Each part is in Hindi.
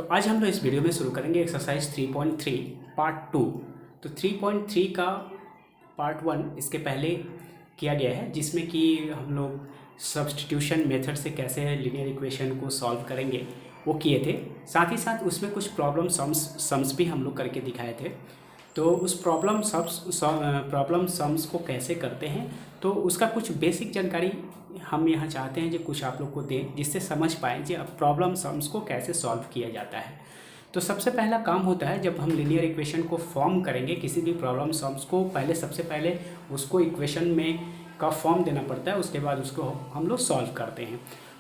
तो आज हम लोग इस वीडियो में शुरू करेंगे एक्सरसाइज 3.3 पार्ट 2। तो 3.3 का पार्ट 1 इसके पहले किया गया है, जिसमें कि हम लोग सब्स्टिट्यूशन मेथड से कैसे लीनियर इक्वेशन को सॉल्व करेंगे वो किए थे। साथ ही साथ उसमें कुछ प्रॉब्लम सम्स भी हम लोग करके दिखाए थे। तो उस प्रॉब्लम सम्स को कैसे करते हैं, तो उसका कुछ बेसिक जानकारी हम यहाँ चाहते हैं जो कुछ आप लोग को दें, जिससे समझ पाएँ कि अब प्रॉब्लम सम्स को कैसे सॉल्व किया जाता है। तो सबसे पहला काम होता है, जब हम लीनियर इक्वेशन को फॉर्म करेंगे किसी भी प्रॉब्लम सम्स को, सबसे पहले उसको इक्वेशन में का फॉर्म देना पड़ता है, उसके बाद उसको हम लोग सॉल्व करते हैं।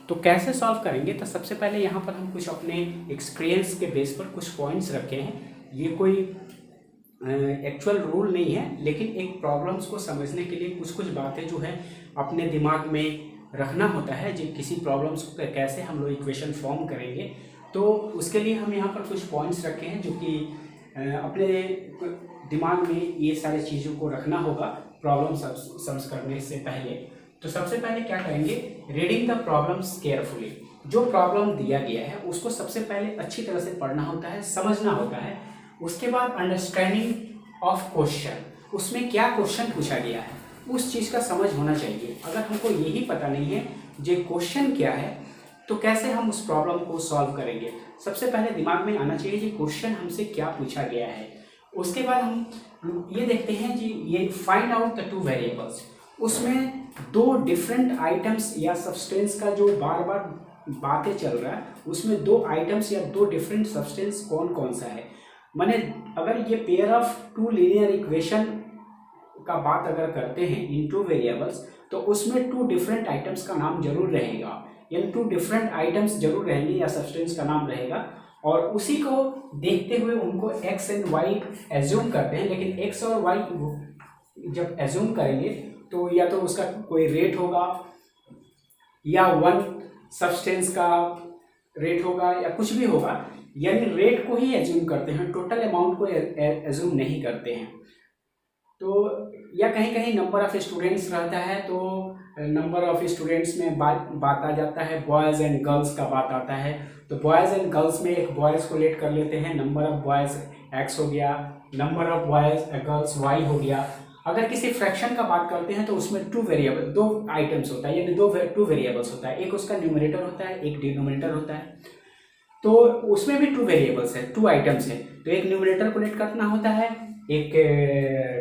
तो कैसे सॉल्व करेंगे, तो सबसे पहले यहाँ पर हम कुछ अपने एक्सपीरियंस के बेस पर कुछ पॉइंट्स रखे हैं। ये कोई एक्चुअल रूल नहीं है, लेकिन एक प्रॉब्लम्स को समझने के लिए कुछ बातें जो है अपने दिमाग में रखना होता है, जो किसी प्रॉब्लम्स को कैसे हम लोग इक्वेशन फॉर्म करेंगे। तो उसके लिए हम यहाँ पर कुछ पॉइंट्स रखे हैं जो कि अपने दिमाग में ये सारी चीज़ों को रखना होगा प्रॉब्लम सम्स करने से पहले। तो सबसे पहले क्या करेंगे, रीडिंग द प्रॉब्लम्स केयरफुली। जो प्रॉब्लम दिया गया है उसको सबसे पहले अच्छी तरह से पढ़ना होता है, समझना होता है। उसके बाद अंडरस्टैंडिंग ऑफ क्वेश्चन, उसमें क्या क्वेश्चन पूछा गया है उस चीज़ का समझ होना चाहिए। अगर हमको यही पता नहीं है जो क्वेश्चन क्या है, तो कैसे हम उस प्रॉब्लम को सॉल्व करेंगे। सबसे पहले दिमाग में आना चाहिए कि क्वेश्चन हमसे क्या पूछा गया है। उसके बाद हम ये देखते हैं कि ये find out the two variables, उसमें दो डिफरेंट आइटम्स या सब्सटेंस का जो बार बार बातें चल रहा है, उसमें दो आइटम्स या दो डिफरेंट सब्सटेंस कौन कौन सा है। माने अगर ये pair of two linear equation का बात अगर करते हैं इन टू वेरिएबल्स, तो उसमें टू डिफरेंट आइटम्स का नाम जरूर रहेगा, यानी टू डिफरेंट आइटम्स जरूर रहेंगे या सब्सटेंस का नाम रहेगा। और उसी को देखते हुए उनको एक्स एंड वाई एज्यूम करते हैं। लेकिन एक्स और वाई जब एज्यूम करेंगे तो या तो उसका कोई रेट होगा, या वन सब्सटेंस का रेट होगा, या कुछ भी होगा, यानी रेट को ही एज्यूम करते हैं, टोटल अमाउंट को एज्यूम नहीं करते हैं। तो या कहीं कहीं नंबर ऑफ स्टूडेंट्स रहता है, तो नंबर ऑफ स्टूडेंट्स में बात आ जाता है, बॉयज़ एंड गर्ल्स का बात आता है। तो बॉयज़ एंड गर्ल्स में एक बॉयज़ को लेट कर लेते हैं, नंबर ऑफ बॉयज़ एक्स हो गया, number of boys girls y हो गया। अगर किसी फ्रैक्शन का बात करते हैं तो उसमें टू वेरिएबल, दो आइटम्स होता है, यानी टू वेरिएबल्स होता है। एक उसका न्यूमरेटर होता है, एक डिनोमिनेटर होता है। तो उसमें भी टू वेरिएबल्स है, टू आइटम्स है। तो एक न्यूमरेटर को लेट करना होता है, एक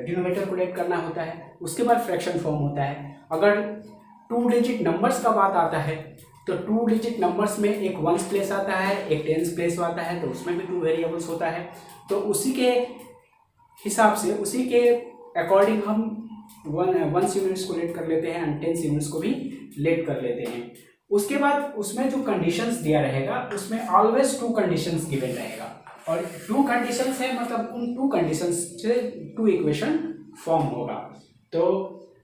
डिनोमिनेटर को लेट करना होता है। उसके बाद फ्रैक्शन फॉर्म होता है। अगर टू डिजिट नंबर्स का बात आता है, तो टू डिजिट नंबर्स में एक वंस प्लेस आता है, एक टेंस प्लेस आता है, तो उसमें भी टू वेरिएबल्स होता है। तो उसी के हिसाब से, उसी के अकॉर्डिंग हम वंस यूनिट्स को लेट कर लेते हैं एंड टेंस यूनिट्स को भी लेट कर लेते हैं। उसके बाद उसमें जो कंडीशंस दिया रहेगा, उसमें ऑलवेज टू कंडीशंस गिवन रहेगा, और टू कंडीशंस है मतलब उन टू कंडीशंस से टू इक्वेशन फॉर्म होगा। तो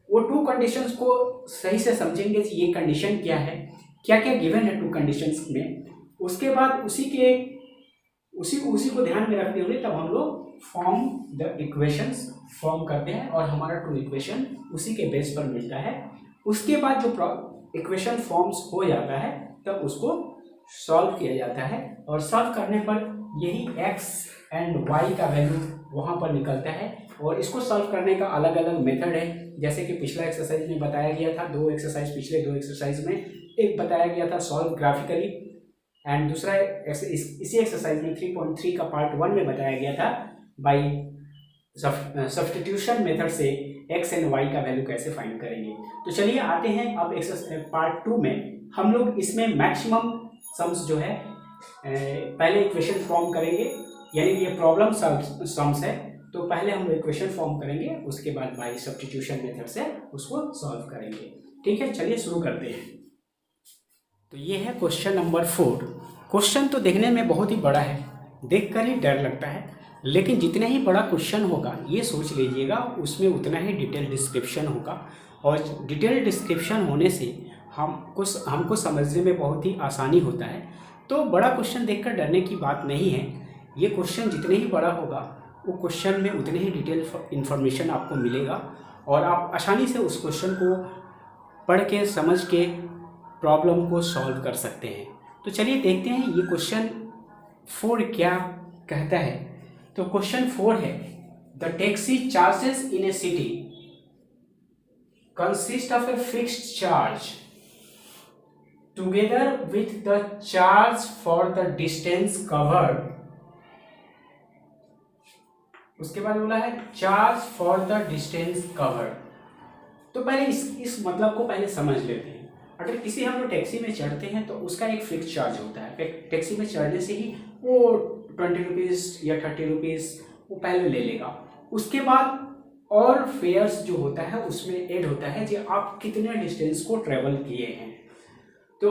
वो टू कंडीशंस को सही से समझेंगे कि ये कंडीशन क्या है, क्या क्या गिवन है टू कंडीशंस में। उसके बाद उसी को ध्यान में रखते हुए तब हम लोग फॉर्म द इक्वेशंस फॉर्म करते हैं, और हमारा टू इक्वेशन उसी के बेस पर मिलता है। उसके बाद जो इक्वेशन फॉर्म्स हो जाता है तब उसको सॉल्व किया जाता है, और सॉल्व करने पर यही x एंड y का वैल्यू वहाँ पर निकलता है। और इसको सॉल्व करने का अलग अलग मेथड है, जैसे कि पिछला एक्सरसाइज में बताया गया था, पिछले दो एक्सरसाइज में एक बताया गया था सॉल्व ग्राफिकली, एंड दूसरा इसी एक्सरसाइज में 3.3 का पार्ट 1 में बताया गया था बाय सब्स्टिट्यूशन मेथड से x एंड y का वैल्यू कैसे फाइंड करेंगे। तो चलिए आते हैं अब एक्सरसाइज पार्ट 2 में। हम लोग इसमें मैक्सिमम सम्स जो है पहले इक्वेशन फॉर्म करेंगे, यानी ये प्रॉब्लम सम्स है। तो पहले हम इक्वेशन फॉर्म करेंगे, उसके बाद बाय सब्स्टिट्यूशन मेथड से उसको सॉल्व करेंगे। ठीक है, चलिए शुरू करते हैं। तो ये है क्वेश्चन नंबर 4। क्वेश्चन तो देखने में बहुत ही बड़ा है, देखकर ही डर लगता है, लेकिन जितना ही बड़ा क्वेश्चन होगा ये सोच लीजिएगा उसमें उतना ही डिटेल डिस्क्रिप्शन होगा, और डिटेल डिस्क्रिप्शन होने से हमको समझने में बहुत ही आसानी होता है। तो बड़ा क्वेश्चन देखकर डरने की बात नहीं है। ये क्वेश्चन जितने ही बड़ा होगा वो क्वेश्चन में उतने ही डिटेल इन्फॉर्मेशन आपको मिलेगा, और आप आसानी से उस क्वेश्चन को पढ़ के समझ के प्रॉब्लम को सॉल्व कर सकते हैं। तो चलिए देखते हैं ये क्वेश्चन 4 क्या कहता है? तो क्वेश्चन 4 है, the taxi charges in A city consist of a fixed charge together with the charge for the distance covered. उसके बाद बोला है charge for the distance covered. तो पहले इस मतलब को पहले समझ लेते हैं। अगर किसी हम लोग टैक्सी में चढ़ते हैं तो उसका एक फिक्स चार्ज होता है। टैक्सी में चढ़ने से ही वो 20 रुपीज़ या 30 रुपीज़ वो पहले ले लेगा। उसके बाद और फेयर्स जो होता है उसमें ऐड होता है कि आप कितने डिस्टेंस को ट्रेवल किए हैं। तो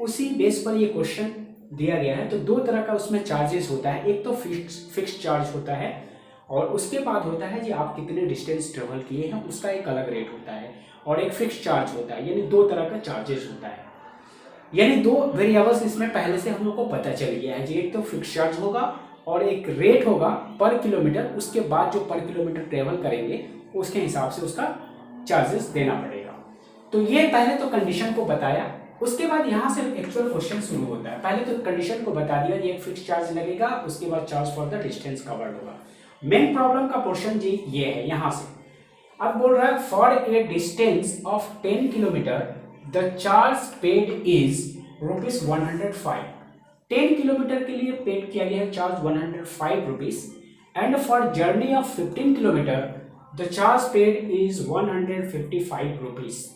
उसी बेस पर ये क्वेश्चन दिया गया है। तो दो तरह का उसमें चार्जेस होता है, एक तो फिक्स चार्ज होता है और उसके बाद होता है कि आप कितने डिस्टेंस ट्रेवल किए हैं उसका एक अलग रेट होता है, और एक फिक्स चार्ज होता है। यानी दो तरह का चार्जेस होता है, यानी दो वेरिएबल्स इसमें पहले से हम लोग को पता चल गया है। एक तो फिक्स चार्ज होगा और एक रेट होगा पर किलोमीटर। उसके बाद जो पर किलोमीटर ट्रेवल करेंगे उसके हिसाब से उसका चार्जेस देना पड़ेगा। तो ये पहले तो कंडीशन को बताया, उसके बाद यहाँ से एक्चुअल क्वेश्चन शुरू होता है। पहले तो कंडीशन को बता दिया, ये एक फिक्स चार्ज लगेगा, उसके बाद charge for the distance covered होगा। मेन प्रॉब्लम का पोर्शन जी ये है यहाँ से। अब बोल रहा है for a distance of 10 kilometre the charge paid is ₹105। 10 kilometre के लिए पेड किया गया है charge 105 rupees, and for journey of 15 kilometre the charge paid is 155 rupees.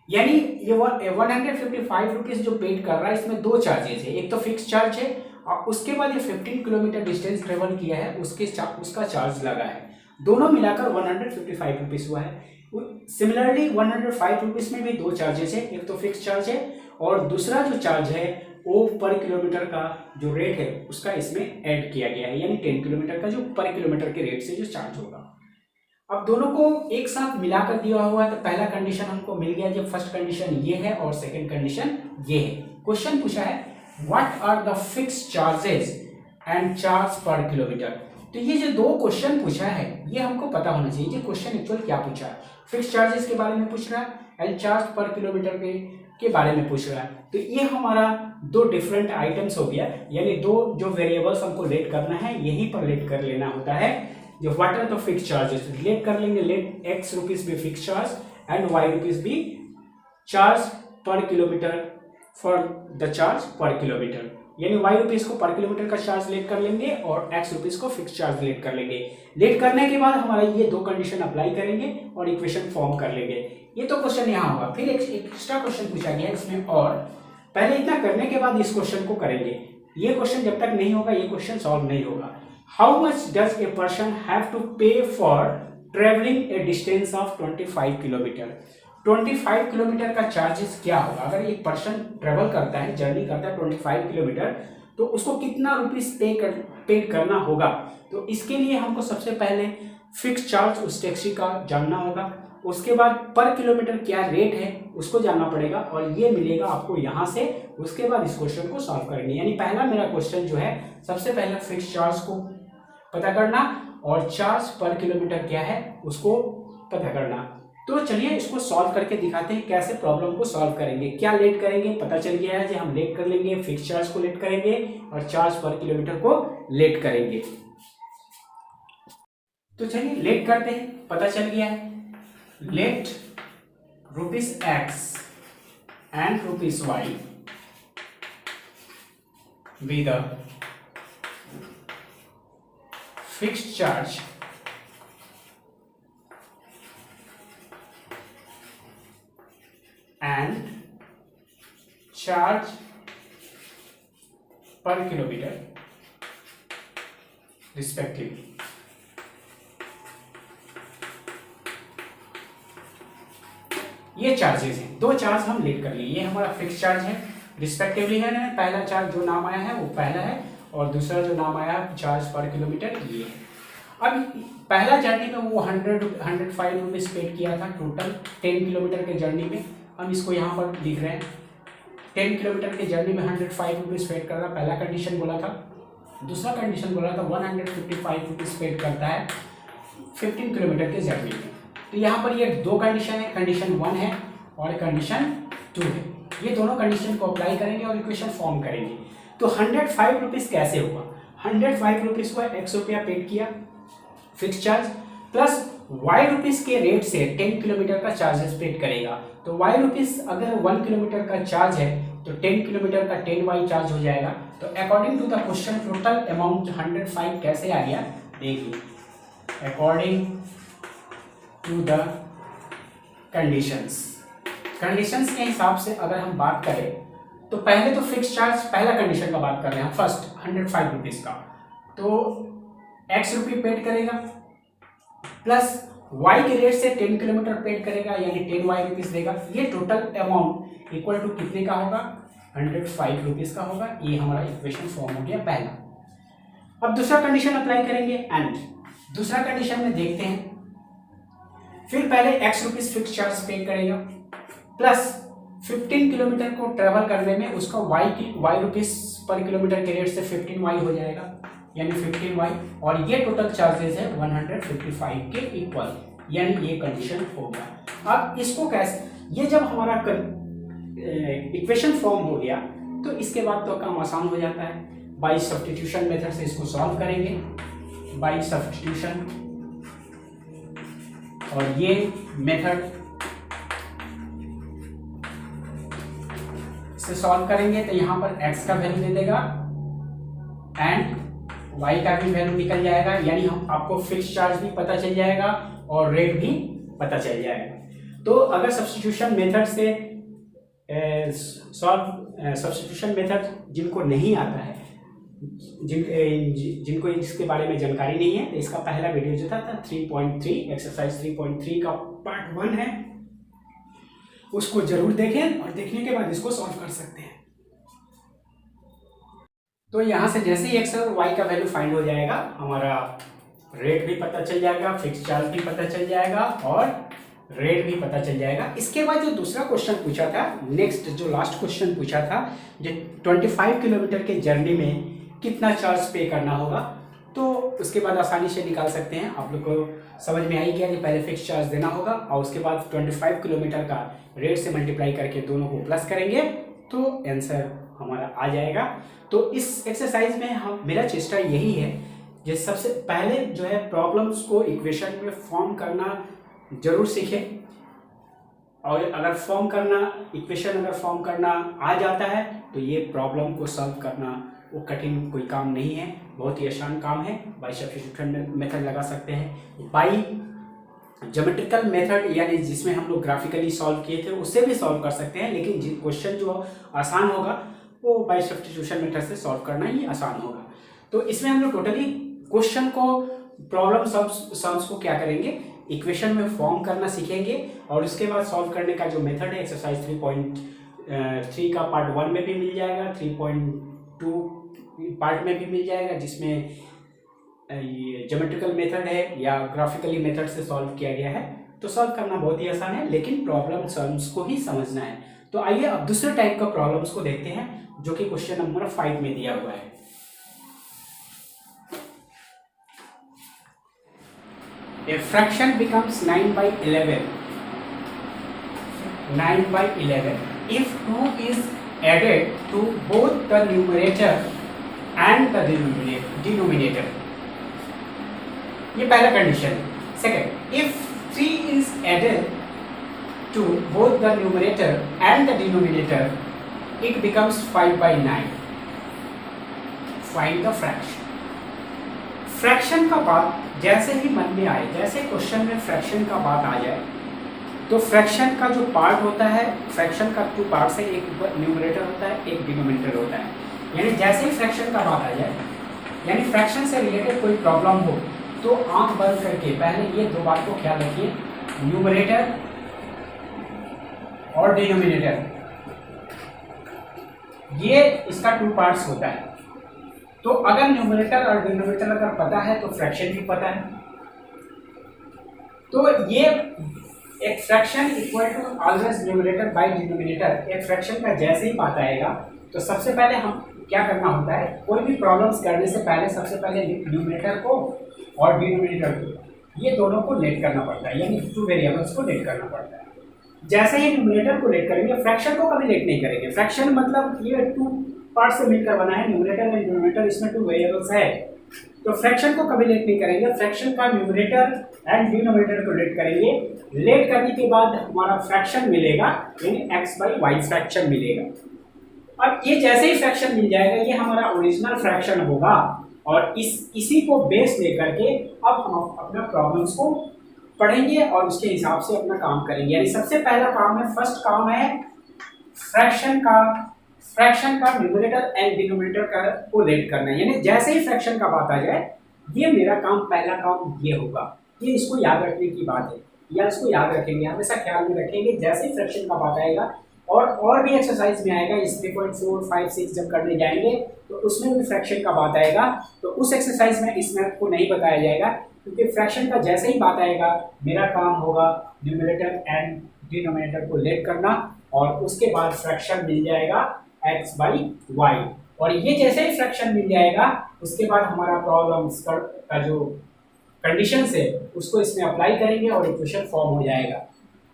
यानी ये 155 रुपीज जो पेड कर रहा है इसमें दो चार्जेस है, एक तो फिक्स चार्ज है और उसके बाद ये 15 किलोमीटर डिस्टेंस ट्रेवल किया है उसका चार्ज लगा है। दोनों मिलाकर 155 रुपीज हुआ है। सिमिलरली 105 रुपीज में भी दो चार्जेस है, एक तो फिक्स चार्ज है और दूसरा जो चार्ज है वो पर किलोमीटर का जो रेट है उसका इसमें ऐड किया गया है, यानी 10 किलोमीटर का जो पर किलोमीटर के रेट से जो चार्ज होगा। अब दोनों को एक साथ मिलाकर दिया हुआ है। तो पहला कंडीशन हमको मिल गया, जब फर्स्ट कंडीशन ये है और सेकंड कंडीशन ये है। क्वेश्चन पूछा है what are the fixed charges and charge per kilometre. तो ये जो दो क्वेश्चन पूछा है ये हमको पता होना चाहिए ये क्वेश्चन एक्चुअल क्या पूछा है। फिक्स चार्जेस के बारे में पूछ रहा है एंड चार्ज पर किलोमीटर के बारे में पूछ रहा है। तो ये हमारा दो डिफरेंट आइटम्स हो गया, यानी दो जो वेरिएबल्स हमको लेट करना है यहीं पर लेट कर लेना होता है। जो what are the fix charges let कर लेंगे, let x rupees be fix charge and y rupees be charge per kilometre for the charge per kilometre, यानी y रुपीज को पर किलोमीटर का चार्ज लेट कर लेंगे और x रुपीज को फिक्स चार्ज लेट कर लेंगे। लेट करने के बाद हमारा ये दो कंडीशन अप्लाई करेंगे और इक्वेशन फॉर्म कर लेंगे। ये तो क्वेश्चन यहाँ होगा। फिर एक एक्स्ट्रा क्वेश्चन पूछा गया है इसमें, और पहले इतना करने के बाद इस क्वेश्चन को करेंगे। ये क्वेश्चन जब तक नहीं होगा ये क्वेश्चन सॉल्व नहीं होगा। How much does a person have to pay for traveling a distance of 25 kilometre? 25 kilometre का चार्जेस क्या होगा? अगर एक पर्सन ट्रेवल करता है, जर्नी करता है 25 किलोमीटर, तो उसको कितना रुपीस पे करना होगा? तो इसके लिए हमको सबसे पहले फिक्स चार्ज उस टैक्सी का जानना होगा, उसके बाद पर किलोमीटर क्या रेट है उसको जानना पड़ेगा, और ये मिलेगा आपको यहाँ से। उसके बाद इस क्वेश्चन को सॉल्व करेंगे। यानी पहला मेरा क्वेश्चन जो है सबसे पहले फिक्स चार्ज को पता करना और चार्ज पर किलोमीटर क्या है उसको पता करना। तो चलिए इसको सॉल्व करके दिखाते हैं कैसे प्रॉब्लम को सॉल्व करेंगे। क्या लेट करेंगे, पता चल गया है कि हम लेट कर लेंगे, फिक्स चार्ज को लेट करेंगे और चार्ज पर किलोमीटर को लेट करेंगे। तो चलिए लेट करते हैं। पता चल गया है late ₹x and ₹y with a fixed charge and charge per kilometer respectively। ये चार्जेस हैं, दो चार्ज हम लेट कर लिए। ये हमारा फिक्स चार्ज है, रिस्पेक्टिवली है ना। पहला चार्ज जो नाम आया है वो पहला है और दूसरा जो नाम आया चार्ज पर किलोमीटर ये है। अब पहला जर्नी में वो 105 रुपीज पेड किया था टोटल 10 किलोमीटर के जर्नी में। हम इसको यहाँ पर लिख रहे हैं 10 किलोमीटर के जर्नी में 105 रुपीज पेड कर रहा। पहला कंडीशन बोला था। दूसरा कंडीशन बोला था 155 रुपीज पेड करता है 15 किलोमीटर के जर्नी में। तो यहाँ पर ये दो कंडीशन है, कंडीशन 1 है और कंडीशन 2 है। ये दोनों कंडीशन को अप्लाई करेंगे और इक्वेशन फॉर्म करेंगे। तो 105 रुपीज़ कैसे हुआ? 105 रुपीज़ को X रुपया पेड किया fix charge, plus Y rupees के रेट से 10 किलोमीटर का चार्जेस पेड करेगा। तो Y रुपीज़ अगर 1 किलोमीटर का चार्ज है तो 10 किलोमीटर का 10Y चार्ज हो जाएगा। तो according to the question total amount 105 कैसे आ गया देखिए, अकॉर्डिंग टू द कंडीशंस के हिसाब से अगर हम बात करें तो पहले तो फिक्स चार्ज, पहला कंडीशन का बात कर रहे हैं फर्स्ट 105 रुपीज़ का, तो X रुपये पेड करेगा प्लस Y के रेट से 10 किलोमीटर पेड करेगा यानी 10Y रुपीज़ देगा। ये टोटल अमाउंट इक्वल टू कितने का होगा? 105 रुपीज़ का होगा। ये हमारा इक्वेशन फॉर्म हो गया पहला। अब दूसरा कंडीशन अप्लाई करेंगे एंड दूसरा कंडीशन में देखते हैं, फिर पहले X रुपीज़ फिक्स चार्ज पे करेगा प्लस 15 किलोमीटर को ट्रेवल करने में उसका Y रुपीज़ पर किलोमीटर के रेट से 15Y हो जाएगा यानी 15Y, और ये टोटल चार्जेस है 155 के इक्वल, यानी ये कंडीशन हो गया। अब इसको कैसे, ये जब हमारा इक्वेशन फॉर्म हो गया तो इसके बाद तो काम आसान हो जाता है। बाय सब्स्टिट्यूशन मेथड से इसको सॉल्व करेंगे, बाय सब्स्टिट्यूशन, और ये मेथड से सॉल्व करेंगे तो यहाँ पर x का वैल्यू दे देगा एंड y का भी वैल्यू निकल जाएगा, यानी हम आपको फिक्स चार्ज भी पता चल जाएगा और रेट भी पता चल जाएगा। तो अगर सब्स्टिट्यूशन मेथड से सब्स्टिट्यूशन मेथड जिनको नहीं आता है, जिनको इसके बारे में जानकारी नहीं है, तो इसका पहला वीडियो जो था 3.3 एक्सरसाइज 3.3 का पार्ट 1 है, उसको जरूर देखें और देखने के बाद इसको सॉल्व कर सकते हैं। तो यहाँ से जैसे ही x और y का वैल्यू फाइंड हो जाएगा, हमारा रेट भी पता चल जाएगा, फिक्स चार्ज भी पता चल जाएगा और रेट भी पता चल जाएगा। इसके बाद जो दूसरा क्वेश्चन पूछा था, नेक्स्ट जो लास्ट क्वेश्चन पूछा था, जो 25 किलोमीटर के जर्नी में कितना चार्ज पे करना होगा, तो उसके बाद आसानी से निकाल सकते हैं। आप लोग को समझ में आई गया कि पहले फिक्स चार्ज देना होगा और उसके बाद 25 किलोमीटर का रेट से मल्टीप्लाई करके दोनों को प्लस करेंगे तो आंसर हमारा आ जाएगा। तो इस एक्सरसाइज में हम, मेरा चेष्टा यही है, जैसे सबसे पहले जो है प्रॉब्लम्स को इक्वेशन में फॉर्म करना जरूर सीखें, और अगर फॉर्म करना, इक्वेशन अगर फॉर्म करना आ जाता है तो ये प्रॉब्लम को सॉल्व करना वो कठिन कोई काम नहीं है, बहुत ही आसान काम है। बाय सब्स्टिट्यूशन मेथड लगा सकते हैं, बाय ज्योमेट्रिकल मेथड यानी जिसमें हम लोग ग्राफिकली सॉल्व किए थे उससे भी सॉल्व कर सकते हैं, लेकिन क्वेश्चन जो आसान होगा वो बाय सब्स्टिट्यूशन मेथड से सॉल्व करना ही आसान होगा। तो इसमें हम लोग टोटली क्वेश्चन को, प्रॉब्लम सॉल्व्स को क्या करेंगे, इक्वेशन में फॉर्म करना सीखेंगे, और उसके बाद सॉल्व करने का जो मेथड है एक्सरसाइज 3.3 का पार्ट 1 में भी मिल जाएगा, 3.2 पार्ट में भी मिल जाएगा, जिसमें ये ज्योमेट्रिकल मेथड है या ग्राफिकली मेथड से सॉल्व किया गया है। तो सॉल्व करना बहुत ही आसान है, लेकिन प्रॉब्लम सॉल्व्स को ही समझना है। तो आइए अब दूसरे टाइप का प्रॉब्लम्स को देखते हैं जो कि क्वेश्चन नंबर 5 में दिया हुआ है। A fraction becomes 9/11 if 2 is added to both the numerator and the denominator. ये पहला कंडीशन है। Second, if 3 is added to both the numerator and the denominator, it becomes 5/9. Find the fraction. Fraction का बात जैसे ही मन में आए, जैसे क्वेश्चन में फ्रैक्शन का बात आ जाए, तो फ्रैक्शन का जो पार्ट होता है, फ्रैक्शन का 2 पार्ट्स है, एक न्यूमरेटर होता है, एक डिनोमिनेटर होता है। यानी जैसे ही फ्रैक्शन का बात आ जाए, यानी फ्रैक्शन से रिलेटेड कोई प्रॉब्लम हो, तो आंख बंद करके पहले ये 2 बात को ख्याल रखिए, न्यूमरेटर और डिनोमिनेटर, ये इसका 2 पार्ट्स होता है। तो अगर न्यूमरेटर और डिनोमिनेटर अगर पता है तो फ्रैक्शन भी पता है। तो ये एक fraction equal to always numerator by denominator, एक फ्रैक्शन का जैसे ही बात आएगा तो सबसे पहले हम क्या करना होता है, कोई भी प्रॉब्लम्स करने से पहले सबसे पहले न्यूमरेटर को और डिनोमिनेटर को, ये दोनों को लेट करना पड़ता है, यानी 2 वेरिएबल्स को लेट करना पड़ता है। जैसे ही न्यूमरेटर को लेट करेंगे, फ्रैक्शन को कभी लेट नहीं करेंगे। फ्रैक्शन मतलब ये 2 पार्ट से मिलकर बना है, न्यूमरेटर एंड डिनोमिनेटर, इसमें 2 वेरिएबल्स है, तो फ्रैक्शन को कभी लेट नहीं करेंगे, फ्रैक्शन का न्यूमरेटर एंड डिनोमिनेटर को लेट करेंगे। लेट करने के बाद हमारा फ्रैक्शन मिलेगा, यानी x/y फ्रैक्शन मिलेगा। अब ये जैसे ही फ्रैक्शन मिल जाएगा, ये हमारा ओरिजिनल फ्रैक्शन होगा, और इसी को बेस लेकर के अब हम अपना प्रॉब्लम्स को पढ़ेंगे और उसके हिसाब से अपना काम करेंगे। यानी सबसे पहला काम है, फर्स्ट काम है फ्रैक्शन का न्यूमरेटर एंड डिनोमिनेटर को लेट करना है। यानी जैसे ही फ्रैक्शन का बात आ जाए, ये मेरा काम, पहला काम ये होगा। ये इसको याद रखने की बात है, या इसको याद रखेंगे, हमेशा ख्याल में रखेंगे। जैसे ही फ्रैक्शन का बात आएगा, और भी एक्सरसाइज में आएगा, इस 3.4, 5, 6 जब करने जाएंगे तो उसमें भी फ्रैक्शन का बात आएगा, तो उस एक्सरसाइज में इसमें आपको नहीं बताया जाएगा, क्योंकि फ्रैक्शन का जैसे ही बात आएगा, मेरा काम होगा न्यूमरेटर एंड डिनोमिनेटर को लेट करना, और उसके बाद फ्रैक्शन मिल जाएगा x/y। और ये जैसे ही फ्रैक्शन मिल जाएगा, उसके बाद हमारा प्रॉब्लम का जो कंडीशंस है उसको इसमें अप्लाई करेंगे और इक्वेशन फॉर्म हो जाएगा।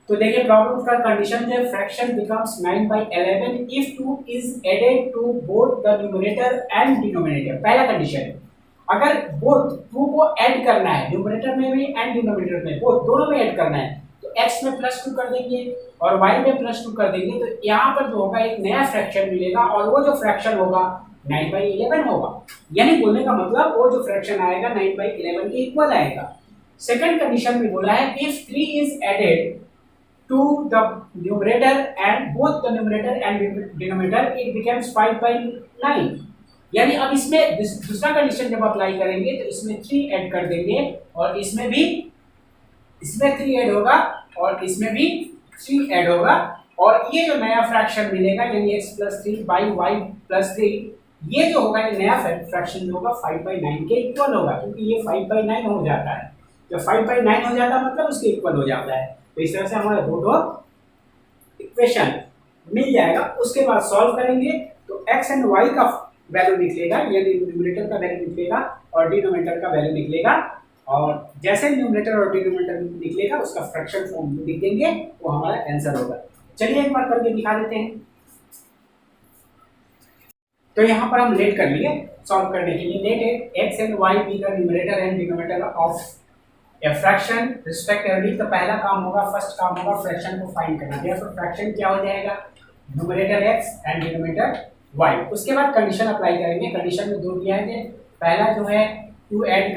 तो देखिए प्रॉब्लम का कंडीशन है, fraction becomes 9/11 if 2 is added to both the numerator and denominator. पहला कंडीशन है, अगर बोथ 2 को ऐड करना है, न्यूमरेटर में भी एंड डिनोमिनेटर में, बोथ दोनों में ऐड करना है, तो x में +2 कर देंगे और y में +2 कर देंगे, तो यहाँ पर जो होगा एक नया फ्रैक्शन मिलेगा, और वो जो फ्रैक्शन होगा 9/11 होगा। यानी बोलने का मतलब वो जो फ्रैक्शन आएगा 9/11 के इक्वल आएगा। सेकंड कंडीशन में बोला है, if 3 is added to the numerator and both the numerator and denominator it becomes 5/9। यानी अब इसमें दूसरा कंडीशन जब अप्लाई करेंगे तो इसमें 3 ऐड कर देंगे, और इसमें 3 ऐड होगा, और इसमें भी 3 ऐड होगा, और ये जो नया फ्रैक्शन मिलेगा, यानी x + 3/y + 3, ये जो होगा, ये नया फ्रैक्शन जो होगा 5/9 के इक्वल होगा, क्योंकि ये 5/9 हो जाता है। जब 5/9 हो जाता है मतलब उसके इक्वल हो जाता है। तो इस तरह से हमारा दो इक्वेशन मिल जाएगा। उसके बाद सॉल्व करेंगे तो x एंड y का वैल्यू निकलेगा, यानी न्यूमरेटर का वैल्यू निकलेगा और डिनोमिनेटर का वैल्यू निकलेगा, और जैसे न्यूमरेटर और डिनोमिनेटर निकलेगा उसका फ्रैक्शन फॉर्म लिख देंगे, वो हमारा आंसर होगा। चलिए एक बार करके दिखा देते हैं। तो यहाँ पर हम लेट कर लिए सॉल्व करने के लिए। Let x and y be the numerator and denominator of a fraction respectively. तो पहला काम होगा, फर्स्ट काम होगा फ्रैक्शन को फाइंड करना। तो फ्रैक्शन क्या हो जाएगा, numerator x and denominator y। उसके बाद कंडीशन अप्लाई करेंगे। कंडीशन में 2 दिया है, पहला जो है 2 ऐड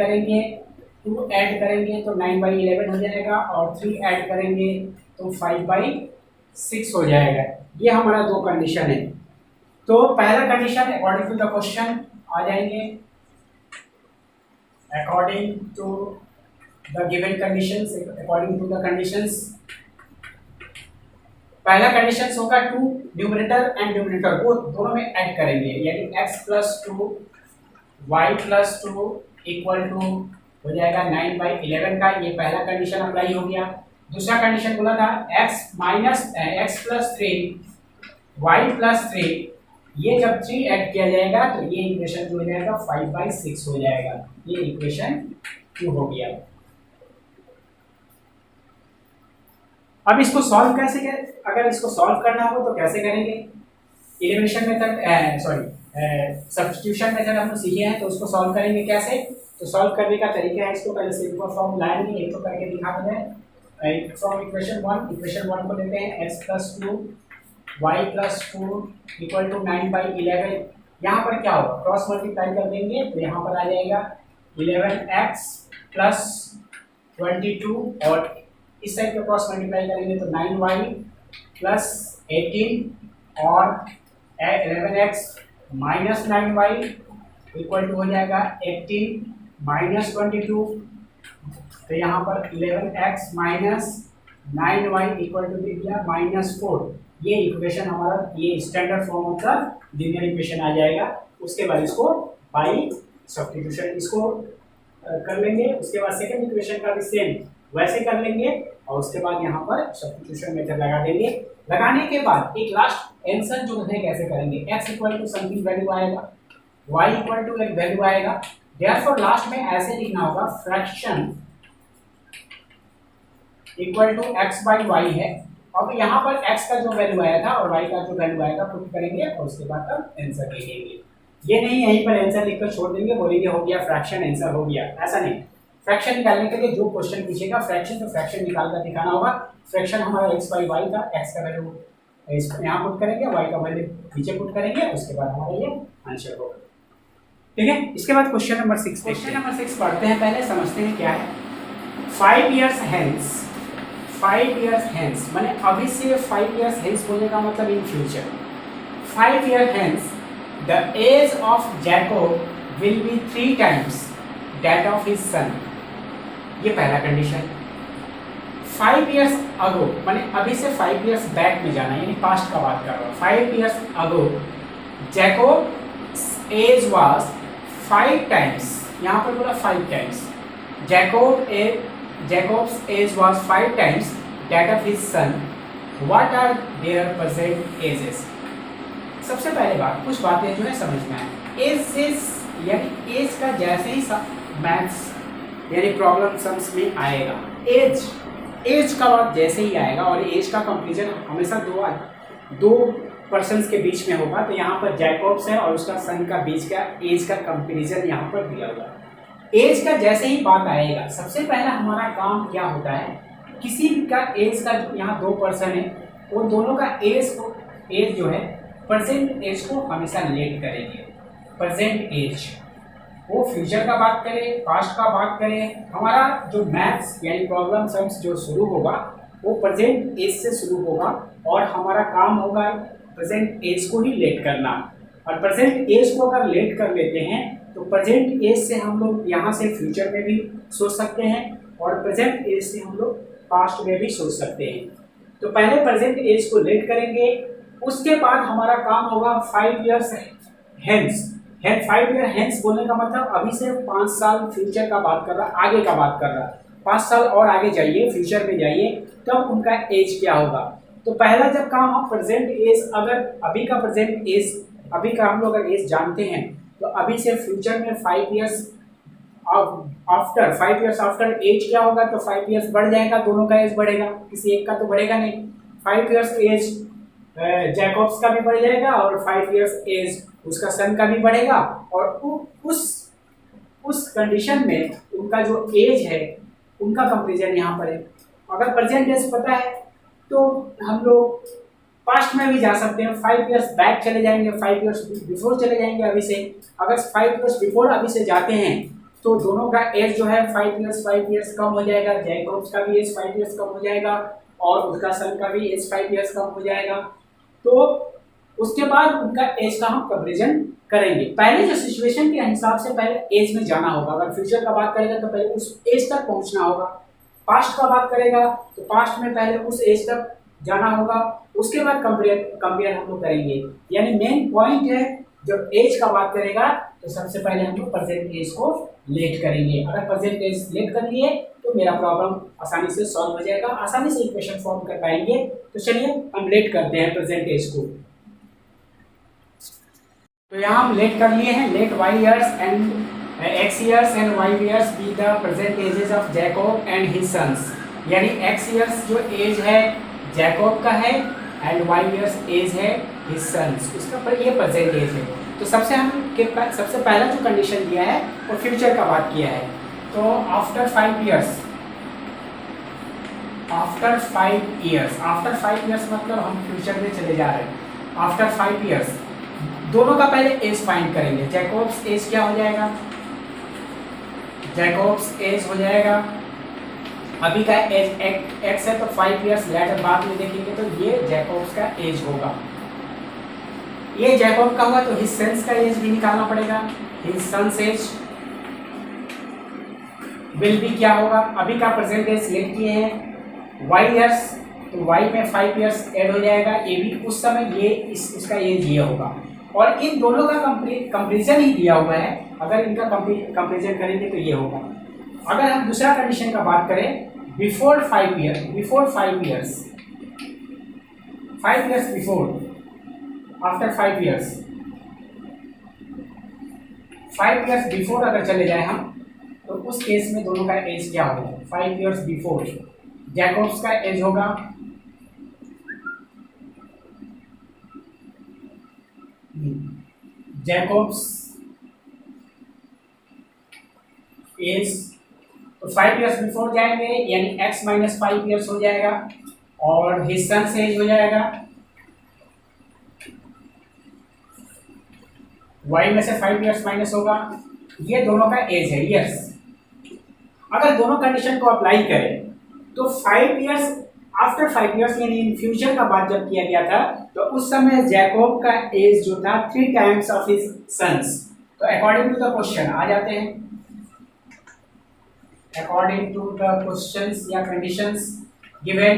करेंगे तो 9/11 हो जाएगा, और 3 ऐड करेंगे तो 5/6 हो जाएगा। ये हमारा 2 कंडीशन है। तो पहला condition according to the question आ जाएंगे, according to the given conditions, according to the conditions। पहला कंडीशन होगा 2 न्यूमरेटर एंड डिनोमिनेटर को दोनों में ऐड करेंगे, यानी x + 2 y + 2 इक्वल टू हो जाएगा 9/11 का। ये पहला कंडीशन अप्लाई हो गया। दूसरा कंडीशन बोला था x + 3 y + 3, ये जब 3 ऐड किया जाएगा तो ये इक्वेशन जो हो जाएगा 5/6 हो जाएगा। ये इक्वेशन 2 हो गया। अब इसको सॉल्व कैसे करें, अगर इसको सॉल्व करना हो तो कैसे करेंगे, एलिमिनेशन मेथड, सब्स्टिट्यूशन मेथड हम सीखे हैं, तो उसको सॉल्व करेंगे कैसे। तो सॉल्व करने का तरीका है, इसको पहले सिंपल फॉर्म लाएंगे, एक तो करके दिखा दें। फ्रॉम इक्वेशन 1 को लेते हैं, x + 2 y + 2 इक्वल टू 9/11। यहाँ पर क्या होगा, क्रॉस मल्टीप्लाई कर देंगे तो यहाँ पर आ जाएगा 11x + 22, और इस साइड पे क्रॉस मल्टीप्लाई करेंगे तो 9y + 18 और 11x - 9y इक्वल टू हो जाएगा 18 - 22। तो यहाँ पर 11x - 9y इक्वल टू दे दिया -4। ये इक्वेशन हमारा, ये standard form of the linear equation आ जाएगा। उसके बाद इसको बाई सब्स्टिट्यूशन इसको कर लेंगे। उसके बाद सेकंड इक्वेशन का भी सेम वैसे कर लेंगे, और उसके बाद यहाँ पर सब्स्टिट्यूशन मेथड लगा देंगे। लगाने के बाद एक लास्ट आंसर जो है कैसे करेंगे, x equal to something value आएगा, y इक्वल टू एक वैल्यू आएगा। देयरफॉर लास्ट में ऐसे लिखना होगा, फ्रैक्शन इक्वल टू x/y है, अब यहाँ पर x का जो वैल्यू आया था और y का जो वैल्यू आएगा पुट करेंगे और उसके बाद अब आंसर लिखेंगे। ये नहीं यहीं पर आंसर लिखकर छोड़ देंगे, बोलेंगे हो गया फ्रैक्शन, आंसर हो गया, ऐसा नहीं। फ्रैक्शन निकालने के लिए जो क्वेश्चन पूछेगा फ्रैक्शन, तो फ्रैक्शन निकाल कर दिखाना होगा। फ्रैक्शन हमारा x बाई वाई का, x का वैल्यू यहाँ पुट करेंगे, y का वैल्यू नीचे पुट करेंगे, उसके बाद हमारा ये आंसर होगा। ठीक है, इसके बाद क्वेश्चन नंबर 6। क्वेश्चन नंबर 6 पढ़ते हैं, पहले समझते हैं क्या है। 5 years hence, 5 years hence माने अभी से 5 years hence बोलने का मतलब in future. 5 years hence the age of Jacob will be 3 times that of his son। ये पहला कंडीशन। 5 years ago माने अभी से 5 years बैक में जाना, यानी पास्ट का बात कर रहा हूँ। 5 years ago Jacob's age was 5 times, यहाँ पर बोला 5 times, Jacob's age was 5 times that of his son। What are their present ages? सबसे पहले बात, कुछ बातें जो है समझना है। एज यानी एज का जैसे ही मैथ्स यानी प्रॉब्लम सम्स में आएगा, एज का बात जैसे ही आएगा और एज का कंपेरिजन हमेशा दो पर्सन्स के बीच में होगा। तो यहाँ पर जैकॉब्स है और उसका सन का बीच का एज का कंपेरिजन यहाँ पर दिया हुआ है। एज का जैसे ही बात आएगा, सबसे पहला हमारा काम क्या होता है, किसी का एज का, यहाँ 2 पर्सन है, वो दोनों का एज जो है प्रेजेंट एज को हमेशा लेट करेंगे। प्रेजेंट एज, वो फ्यूचर का बात करें, पास्ट का बात करें, हमारा जो मैथ्स यानी प्रॉब्लम सम्स जो शुरू होगा वो प्रेजेंट एज से शुरू होगा और हमारा काम होगा प्रेजेंट एज को ही लेट करना। और प्रेजेंट एज को अगर लेट कर लेते हैं तो प्रेजेंट एज से हम लोग यहाँ से फ्यूचर में भी सोच सकते हैं और प्रेजेंट एज से हम लोग पास्ट में भी सोच सकते हैं। तो पहले प्रेजेंट एज को लेट करेंगे, उसके बाद हमारा काम होगा 5 years हेंस। 5 year हेंस बोलने का मतलब अभी से 5 साल फ्यूचर का बात कर रहा, आगे का बात कर रहा। 5 साल और आगे जाइए, फ्यूचर में जाइए, तब उनका एज क्या होगा। तो पहला जब काम हम प्रेजेंट एज, अगर अभी का प्रेजेंट एज, अभी का हम लोग अगर एज जानते हैं तो अभी से फ्यूचर में 5 years after, 5 years after age क्या होगा, तो 5 years बढ़ जाएगा, दोनों का एज बढ़ेगा, किसी एक का तो बढ़ेगा नहीं। 5 years एज जैकॉब्स का भी बढ़ जाएगा और 5 years एज उसका सन का भी बढ़ेगा और उस कंडीशन में उनका जो एज है उनका कंपेरिजन यहाँ पर है। अगर प्रेजेंट एज पता है तो हम लोग पास्ट में भी जा सकते हैं, 5 years बैक चले जाएंगे, 5 years बिफोर चले जाएंगे अभी से। अगर 5 years बिफोर अभी से जाते हैं तो दोनों का एज जो है 5 years कम हो जाएगा, जैकॉब्स का भी एज 5 years कम हो जाएगा और उसका सन का भी एज 5 years कम हो जाएगा। तो उसके बाद उनका एज का हम कंपेरिजन करेंगे। पहले जो सिचुएशन के हिसाब से पहले एज में जाना होगा, अगर फ्यूचर का बात करेगा तो पहले उस एज तक पहुंचना होगा, पास्ट का बात करेगा तो पास्ट में पहले उस एज तक जाना होगा, उसके बाद कंपेयर हम लोग करेंगे। यानी मेन पॉइंट है, जब एज का बात करेगा तो सबसे पहले हम लोग प्रेजेंट एज को लेट करेंगे। अगर प्रेजेंट एज लेट कर लिए तो मेरा प्रॉब्लम आसानी से सॉल्व हो जाएगा, आसानी से इक्वेशन फॉर्म कर पाएंगे। तो चलिए हम लेट करते हैं प्रेजेंट एज को। तो यहाँ हम लेट कर लिए हैं, late y years and x years and y years be the present ages of Jacob and his sons। यानी x years जो एज है जैकब का है एंड y years एज है his sons, उसका पर ये प्रेजेंट एज है। तो सबसे पहला जो कंडीशन दिया है वो फ्यूचर का बात किया है। तो आफ्टर 5 years, आफ्टर 5 years मतलब हम फ्यूचर में चले जा रहे हैं। आफ्टर 5 years दोनों का पहले एज फाइंड करेंगे। जैकॉब्स एज क्या हो जाएगा, जैकॉब्स एज हो जाएगा, अभी का एज एक्स है तो 5 years लेटर बाद में देखेंगे तो ये जैकॉब्स का एज होगा। ये जैकॉब का हुआ तो हिज सन्स का एज भी निकालना पड़ेगा। हिज सन्स एज विल भी क्या होगा, अभी का प्रेजेंट एज लेट किए हैं y years, तो y में 5 years ऐड हो जाएगा, ये भी उस समय ये इसका एज ये होगा। और इन दोनों का कंपेरिजन ही दिया हुआ है, अगर इनका कंपेरिजन करेंगे तो ये होगा। अगर हम दूसरा कंडीशन का बात करें, before 5 years, 5 years before, after 5 years, 5 years before अगर चले जाए हम तो उस केस में दोनों का एज क्या होगा, 5 years बिफोर जैकॉब्स का एज होगा जैकोब्स एज, तो 5 ईयर्स बिफोर जाएंगे यानी x माइनस 5 ईयर्स हो जाएगा, और हिज सन्स एज हो जाएगा y में से 5 ईयर्स माइनस होगा, ये दोनों का एज है ईयर्स। अगर दोनों कंडीशन को अप्लाई करें तो 5 ईयर्स आफ्टर 5 ईयर्स यानी इन फ्यूचर का बात जब किया गया था तो उस समय जैकोब का एज जो था 3 टाइम्स ऑफ हिज सन्स। तो अकॉर्डिंग टू द क्वेश्चन आ जाते हैं, अकॉर्डिंग टू द क्वेश्चंस या कंडीशंस गिवन,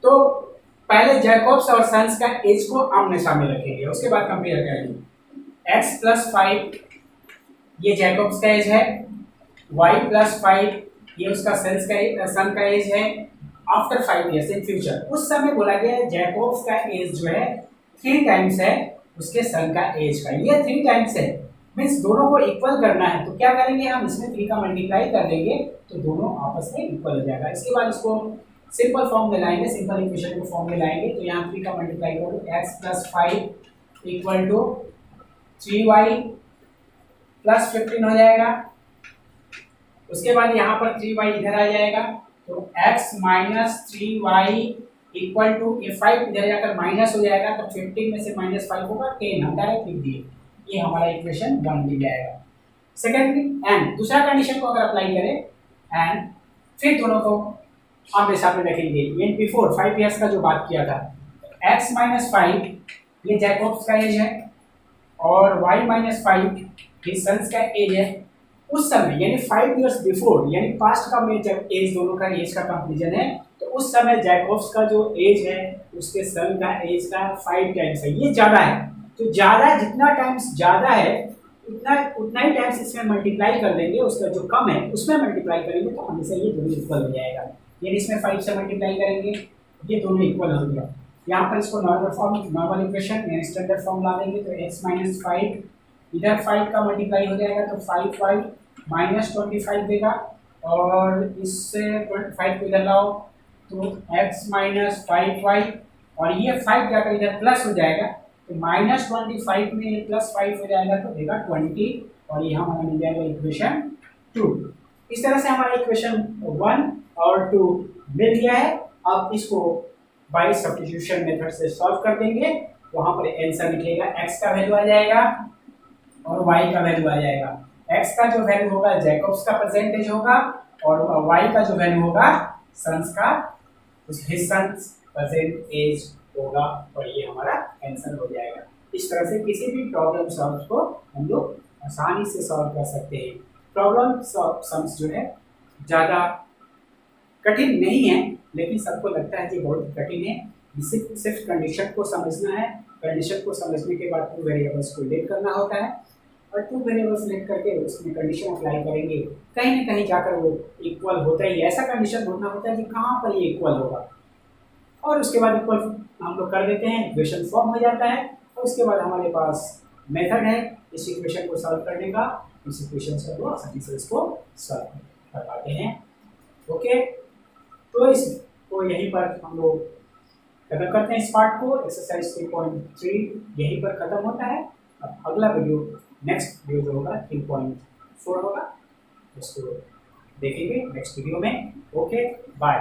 तो पहले जैकोब्स और सन्स का एज को आमने सामने रखेंगे, उसके बाद कंपेयर करेंगे। x प्लस 5 ये जैकोब्स का एज है, y प्लस 5 ये उसका सन का एज है आफ्टर 5 ईयर्स इन फ्यूचर। उस समय बोला गया है जैकोब्स का एज जो है 3 टाइम्स है उसके सन का एज का, ये 3 टाइम्स है, मीन्स दोनों को इक्वल करना है। तो क्या करेंगे हम, इसमें 3 का मल्टीप्लाई कर देंगे तो दोनों आपस में इक्वल हो जाएगा। इसके बाद इसको सिंपल फॉर्म में लाएंगे, सिंपल इक्वेशन को फॉर्म में लाएंगे, तो यहाँ 3 का मल्टीप्लाई करो, x plus 5 equal to 3y plus 15 हो जाएगा। उसके बाद यहाँ पर 3y इधर आ जाएगा, तो x minus 3y equal to, ये 5 इधर जाकर माइनस हो जाएगा, तो 15 में से माइनस 5 होगा 10, हम डायरेक्ट लिख दिए, ये हमारा इक्वेशन 1 मिल जाएगा। सेकेंडली एंड दूसरा कंडीशन को अगर अप्लाई करें एंड फिर दोनों को आमने सामने रखेंगे, ये बिफोर 5 ईयर्स का जो बात किया था, x माइनस 5 ये जैकोब्स का एज है और y माइनस 5 ये सन्स का एज है। उस समय यानी 5 ईयर्स बिफोर यानी पास्ट का में जब एज दोनों का एज का कंपेरिजन है तो उस समय जैकोब्स का जो एज है उसके सन का एज का 5 टाइम्स है, ये ज़्यादा है। तो ज़्यादा जितना टाइम्स ज़्यादा है उतना ही टाइम्स इसमें मल्टीप्लाई कर देंगे, उसका जो कम है उसमें मल्टीप्लाई करेंगे तो हमेशा ये दोनों इक्वल हो जाएगा। यानी इसमें 5 से मल्टीप्लाई करेंगे ये दोनों इक्वल हो गया। यहाँ पर इसको नॉर्मल इक्वेशन या स्टैंडर्ड फॉर्म ला देंगे, तो x माइनस 5 इधर 5 का मल्टीप्लाई हो जाएगा तो 5y माइनस 25 देगा, और इससे 25 को इधर लाओ तो x माइनस 5y, और ये 5 जाकर इधर प्लस हो जाएगा तो माइनस 25 में प्लस 5 हो जाएगा तो देगा 20, और ये हमारा मिल जाएगा इक्वेशन 2। इस तरह से हमारा इक्वेशन 1 और 2 मिल गया है। अब इसको बाय सब्स्टिट्यूशन मेथड से सॉल्व कर देंगे, वहां पर आंसर निकलेगा, x का वैल्यू आ जाएगा और y का वैल्यू आ जाएगा। x का जो वैल्यू होगा जैकोब्स का परसेंटेज होगा, और y का जो वैल्यू होगा सन्स का हिज सन्स परसेंटेज होगा, और ये हमारा आंसर हो जाएगा। इस तरह से किसी भी प्रॉब्लम सॉल्व को हम लोग आसानी से सॉल्व कर सकते हैं। प्रॉब्लम सम्स जो है ज़्यादा कठिन नहीं है, लेकिन सबको लगता है कि बहुत कठिन है। सिर्फ कंडीशन को समझना है, कंडीशन को समझने के बाद 2 वेरिएबल्स को लेट करना होता है, और 2 वेरिएबल्स लेट करके उसमें कंडीशन अप्लाई करेंगे, कहीं ना कहीं जाकर वो इक्वल होता ही, ऐसा कंडीशन ढूंढना होता है कि कहाँ पर ये इक्वल होगा, और उसके बाद इक्वल हम लोग कर देते हैं, इक्वेशन फॉर्म हो जाता है, और उसके बाद हमारे पास मेथड है इस इक्वेशन को सॉल्व करने का, इस इक्वेशन से वो आसानी से इसको सॉल्व कर पाते हैं। ओके, तो इसको यहीं पर हम लोग खत्म करते हैं। इस पार्ट को एक्सरसाइज 3.3 यहीं पर खत्म होता है। अब अगला वीडियो, नेक्स्ट वीडियो जो होगा 3.4 होगा, उसको देखेंगे नेक्स्ट वीडियो में। Okay, bye.